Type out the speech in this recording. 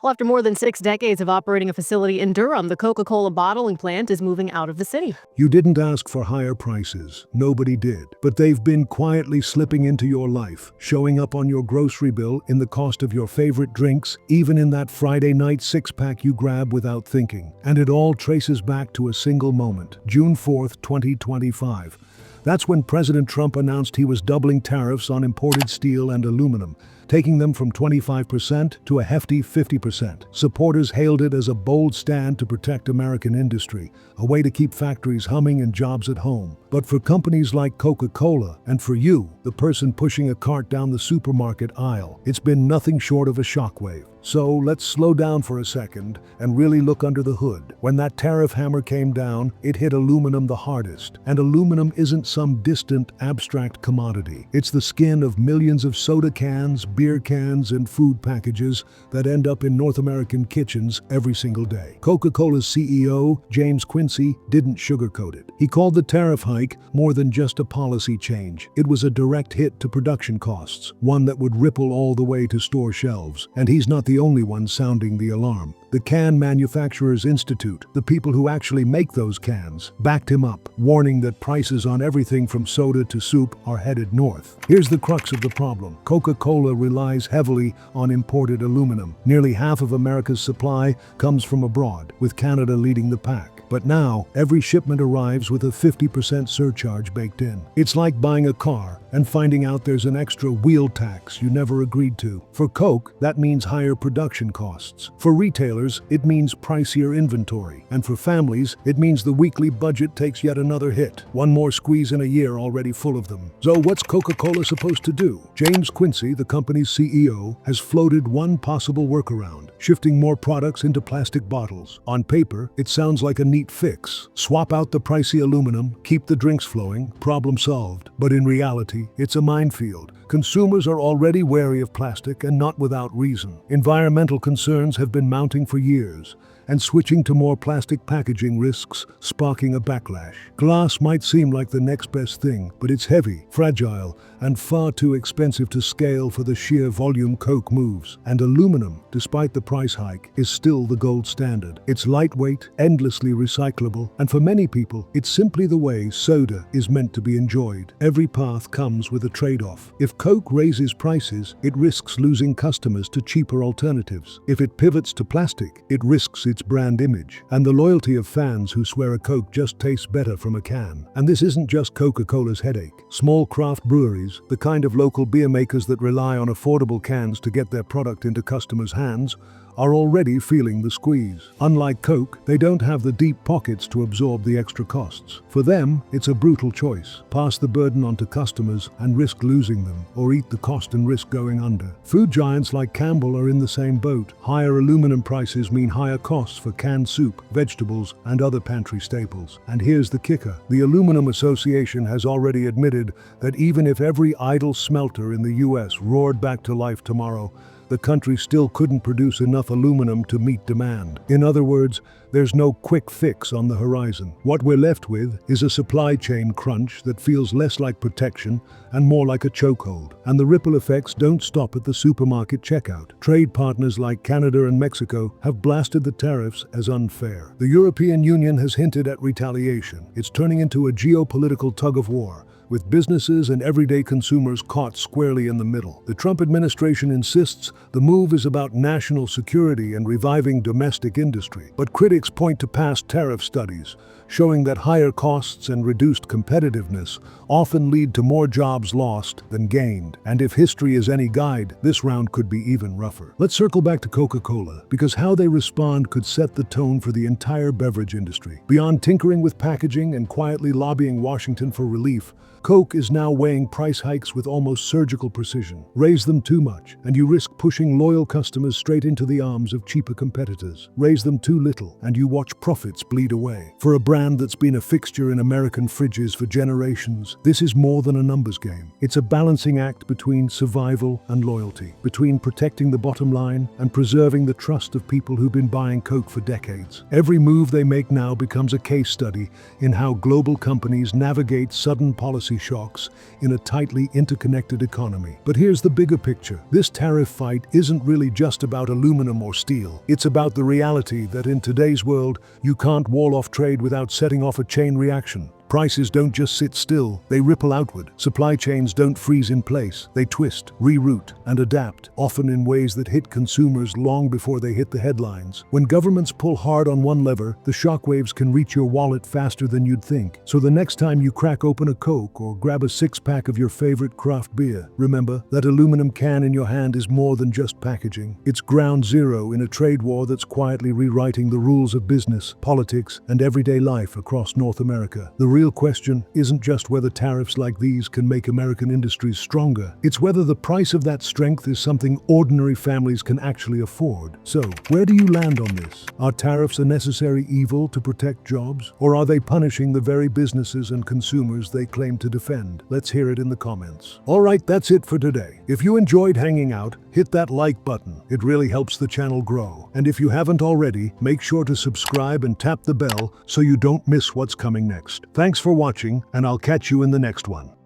Well, after more than 6 decades of operating a facility in Durham, the Coca-Cola bottling plant is moving out of the city. You didn't ask for higher prices. Nobody did. But they've been quietly slipping into your life, showing up on your grocery bill, in the cost of your favorite drinks, even in that Friday night six-pack you grab without thinking. And it all traces back to a single moment, June 4th, 2025. That's when President Trump announced he was doubling tariffs on imported steel and aluminum, taking them from 25% to a hefty 50%. Supporters hailed it as a bold stand to protect American industry, a way to keep factories humming and jobs at home. But for companies like Coca-Cola, and for you, the person pushing a cart down the supermarket aisle, it's been nothing short of a shockwave. So let's slow down for a second and really look under the hood. When that tariff hammer came down, it hit aluminum the hardest. And aluminum isn't some distant, abstract commodity. It's the skin of millions of soda cans, beer cans, and food packages that end up in North American kitchens every single day. Coca-Cola's CEO, James Quincy, didn't sugarcoat it. He called the tariff hike more than just a policy change. It was a direct hit to production costs, one that would ripple all the way to store shelves. And he's not the only one sounding the alarm. The Can Manufacturers Institute, the people who actually make those cans, backed him up, warning that prices on everything from soda to soup are headed north. Here's the crux of the problem. Coca-Cola relies heavily on imported aluminum. Nearly half of America's supply comes from abroad, with Canada leading the pack. But now, every shipment arrives with a 50% surcharge baked in. It's like buying a car and finding out there's an extra wheel tax you never agreed to. For Coke, that means higher production costs. For retailers, it means pricier inventory. And for families, it means the weekly budget takes yet another hit. One more squeeze in a year already full of them. So what's Coca-Cola supposed to do? James Quincy, the company's CEO, has floated one possible workaround: shifting more products into plastic bottles. On paper, it sounds like a neat fix. Swap out the pricey aluminum, keep the drinks flowing, problem solved. But in reality, it's a minefield. Consumers are already wary of plastic, and not without reason. Environmental concerns have been mounting for years, and switching to more plastic packaging risks sparking a backlash. Glass might seem like the next best thing, but it's heavy, fragile, and far too expensive to scale for the sheer volume Coke moves. And aluminum, despite the price hike, is still the gold standard. It's lightweight, endlessly recyclable, and for many people, it's simply the way soda is meant to be enjoyed. Every path comes with a trade-off. If Coke raises prices, it risks losing customers to cheaper alternatives. If it pivots to plastic, it risks its brand image, and the loyalty of fans who swear a Coke just tastes better from a can. And this isn't just Coca-Cola's headache. Small craft breweries, the kind of local beer makers that rely on affordable cans to get their product into customers' hands, are already feeling the squeeze. Unlike Coke, they don't have the deep pockets to absorb the extra costs. For them, it's a brutal choice: pass the burden on to customers and risk losing them, or eat the cost and risk going under. Food giants like Campbell are in the same boat. Higher aluminum prices mean higher costs for canned soup, vegetables, and other pantry staples. And here's the kicker: the Aluminum Association has already admitted that even if every idle smelter in the US roared back to life tomorrow, the country still couldn't produce enough aluminum to meet demand. In other words, there's no quick fix on the horizon. What we're left with is a supply chain crunch that feels less like protection and more like a chokehold. And the ripple effects don't stop at the supermarket checkout. Trade partners like Canada and Mexico have blasted the tariffs as unfair. The European Union has hinted at retaliation. It's turning into a geopolitical tug-of-war, with businesses and everyday consumers caught squarely in the middle. The Trump administration insists the move is about national security and reviving domestic industry. But critics point to past tariff studies, showing that higher costs and reduced competitiveness often lead to more jobs lost than gained. And if history is any guide, this round could be even rougher. Let's circle back to Coca-Cola, because how they respond could set the tone for the entire beverage industry. Beyond tinkering with packaging and quietly lobbying Washington for relief, Coke is now weighing price hikes with almost surgical precision. Raise them too much, and you risk pushing loyal customers straight into the arms of cheaper competitors. Raise them too little, and you watch profits bleed away. For a brand that's been a fixture in American fridges for generations, this is more than a numbers game. It's a balancing act between survival and loyalty, between protecting the bottom line and preserving the trust of people who've been buying Coke for decades. Every move they make now becomes a case study in how global companies navigate sudden policy policy shocks in a tightly interconnected economy. But here's the bigger picture. This tariff fight isn't really just about aluminum or steel. It's about the reality that in today's world, you can't wall off trade without setting off a chain reaction. Prices don't just sit still, they ripple outward. Supply chains don't freeze in place. They twist, reroute, and adapt, often in ways that hit consumers long before they hit the headlines. When governments pull hard on one lever, the shockwaves can reach your wallet faster than you'd think. So the next time you crack open a Coke or grab a six-pack of your favorite craft beer, remember that aluminum can in your hand is more than just packaging. It's ground zero in a trade war that's quietly rewriting the rules of business, politics, and everyday life across North America. The real question isn't just whether tariffs like these can make American industries stronger. It's whether the price of that strength is something ordinary families can actually afford. So, where do you land on this? Are tariffs a necessary evil to protect jobs? Or are they punishing the very businesses and consumers they claim to defend? Let's hear it in the comments. Alright, that's it for today. If you enjoyed hanging out, hit that like button. It really helps the channel grow. And if you haven't already, make sure to subscribe and tap the bell so you don't miss what's coming next. Thanks for watching, and I'll catch you in the next one.